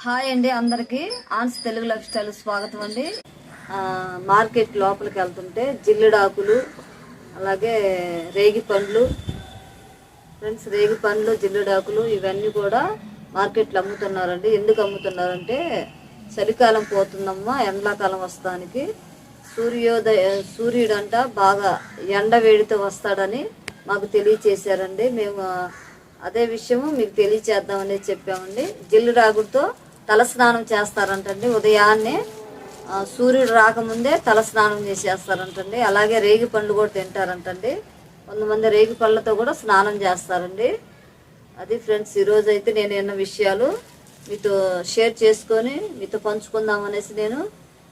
Hi అండి, అందరికి Ann's Telugu life style స్వాగతం అండి. మార్కెట్ లోపలికి వెళ్తుంటే జిల్లుడాకులు, అలాగే రేగి పండ్లు ఫ్రెండ్స్, రేగి పండ్లు, జిల్లుడాకులు ఇవన్నీ కూడా మార్కెట్లో అమ్ముతున్నారండి. ఎందుకు అమ్ముతున్నారంటే చలికాలం పోతుందమ్మా, ఎండాకాలం వస్తానికి సూర్యుడంట బాగా ఎండ వేడితో వస్తాడని మాకు తెలియచేశారండి. మేము అదే విషయము మీకు తెలియచేద్దామని చెప్పామండి. జిల్లుడాకులతో తలస్నానం చేస్తారంటండి. ఉదయాన్నే సూర్యుడు రాకముందే తలస్నానం చేసేస్తారంటండి. అలాగే రేగి పండ్లు కూడా తింటారంటండి. కొంతమంది రేగి పళ్ళతో కూడా స్నానం చేస్తారండి. అది ఫ్రెండ్స్, ఈరోజు అయితే నేను ఎన్న విషయాలు మీతో షేర్ చేసుకొని మీతో పంచుకుందాం అనేసి నేను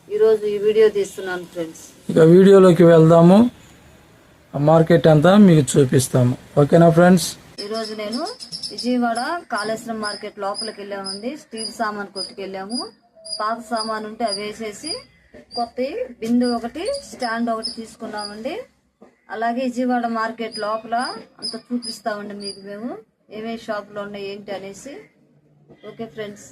ఈరోజు ఈ వీడియో తీస్తున్నాను ఫ్రెండ్స్. ఇక వీడియోలోకి వెళ్దాము. మార్కెట్ అంతా మీకు చూపిస్తాము. ఓకేనా ఫ్రెండ్స్? ఈరోజు నేను విజయవాడ కాళేశ్వరం మార్కెట్ లోపలికి వెళ్ళామండి. స్టీల్ సామాన్ కొట్టుకెళ్ళాము. పాత సామాన్ ఉంటే అవి వేసేసి కొత్త బిందు ఒకటి, స్టాండ్ ఒకటి తీసుకున్నామండి. అలాగే విజయవాడ మార్కెట్ లోపల అంత చూపిస్తామండి మీకు మేము ఏమేమి షాపులో ఉన్నాయి ఏంటి అనేసి. Okay friends.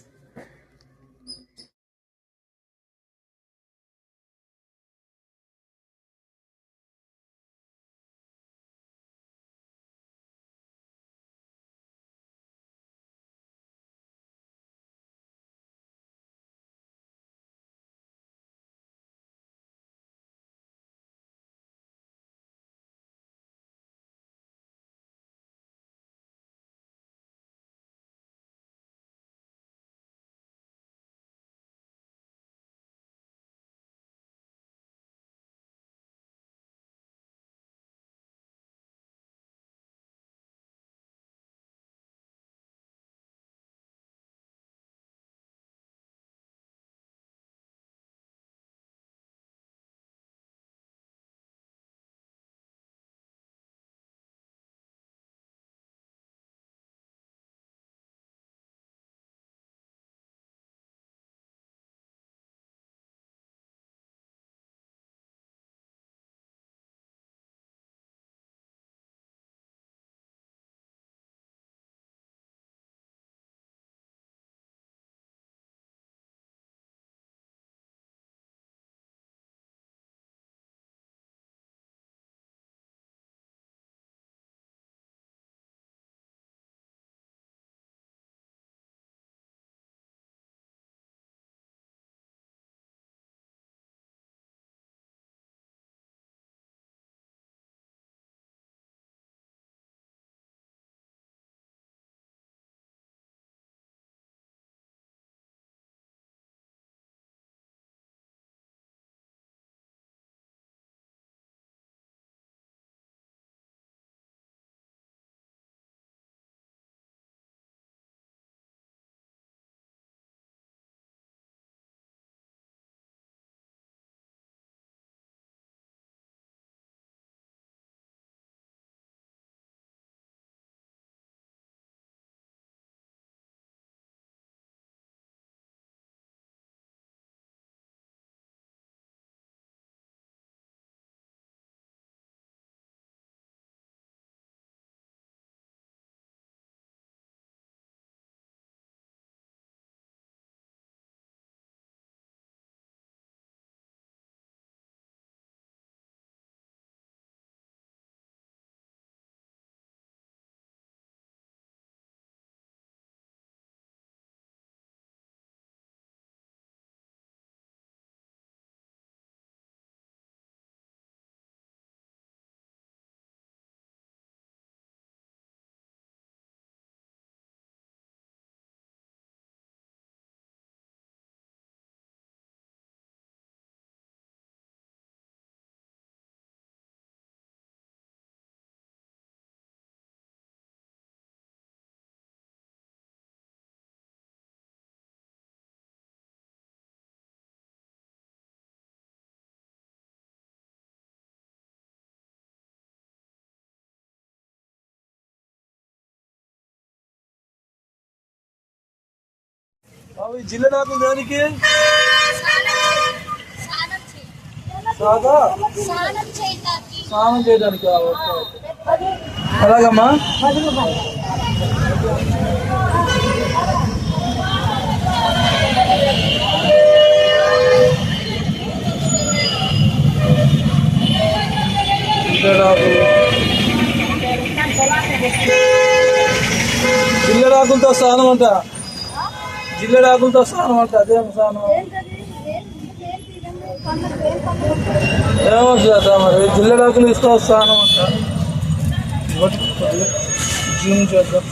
అవి జిల్లడాకులు దేనికి? స్నానం చేయడానికి. ఎలాగమ్మా? జిల్లెడాకులతో స్నానం అంట, జిల్లెడాకులతో స్నానం అంట. అదేం స్నానం ఏమో చేద్దాం మరి. జిల్లెడాకులు ఇస్తా స్నానం అంట. జూమ్ చేద్దాం.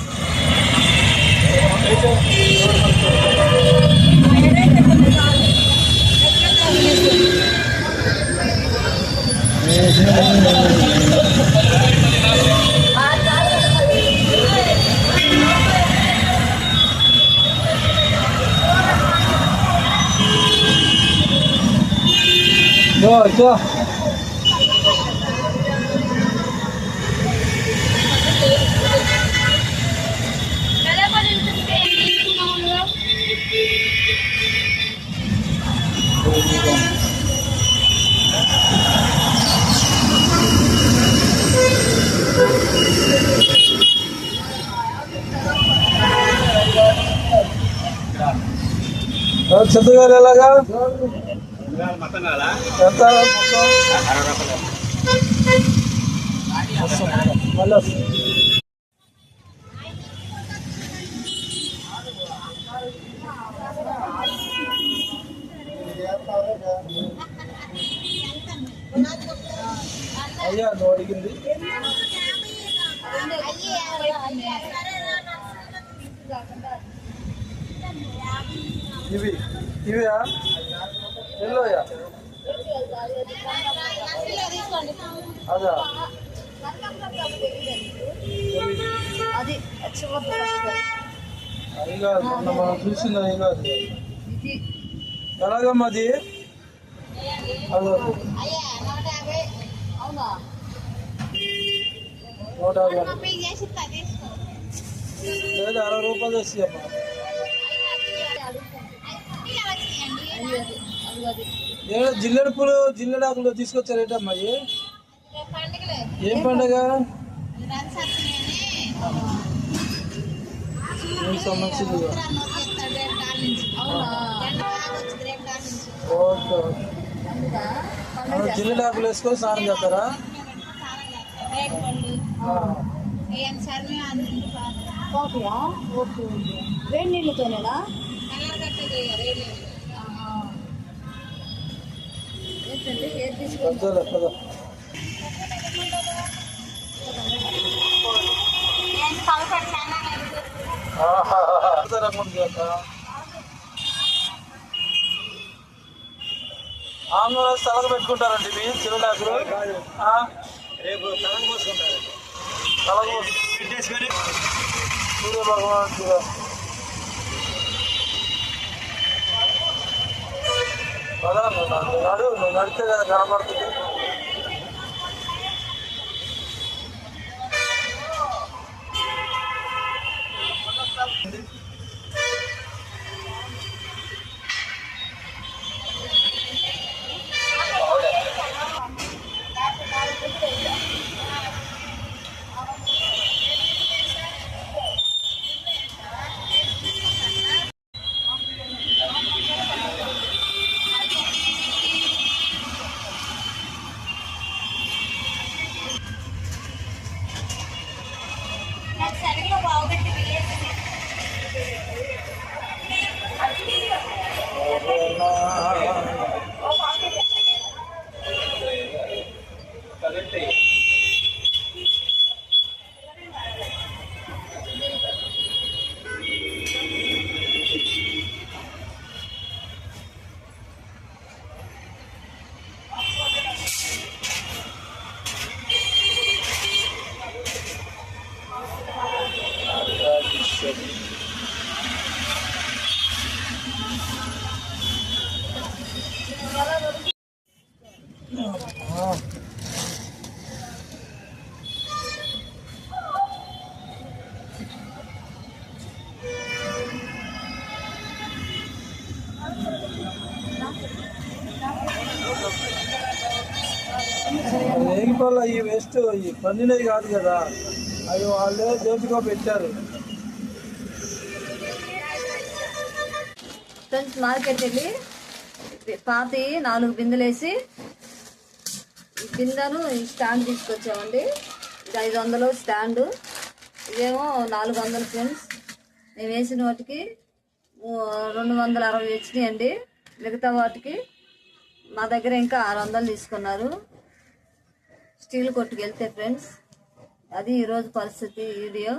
ఇచ్చా చెత్తగారు ఎలాగా ఎంత మళ్ళీ అయ్యా నువ్వు అడిగింది ఇవి ఇవా ఎల్లోయా అదా అది అది కాదు మొన్న మనం చూసింది అది కాదు. ఎలాగమ్మా అది? అదే అవునా 150 లేదు 60 రూపాయలు వస్తాయమ్మా. జిల్లెడు పూలు జిల్లెడాకులు తీసుకొచ్చారేటమ్మా? ఏం పండగ? సంబంధించింది. ఓకే జిల్లెడాకులు వేసుకొని స్నానం చేస్తారా? వేడి నీళ్ళతోనేనా? అంతేలే కదా. ఆంధ్ర తలగ పెట్టుకుంటారండి ఇవి చిరుడాకులు. రేపు తలగ పోసుకుంటారు. తలగ పెట్టేసుకొని సూర్య భగవాన్ కదా నువ్వు నడితే కనపడుతుంది. వేగిపోల ఈ వేస్ట్ ఈ పండినవి కాదు కదా, అవి వాళ్ళే జోబుగా పెట్టారు. మార్కెట్ వెళ్ళి పాతి 4 బిందెలేసి కిందను ఈ స్టాండ్ తీసుకొచ్చామండి. ఇది 500 స్టాండు, ఇదేమో 400 ఫ్రెండ్స్. మేము వేసిన వాటికి 260 వచ్చినాయండి. మిగతా వాటికి మా దగ్గర ఇంకా 600 తీసుకున్నారు. స్టీల్ కొట్టుకు వెళ్తే ఫ్రెండ్స్, అది ఈరోజు పరిస్థితి. వీడియో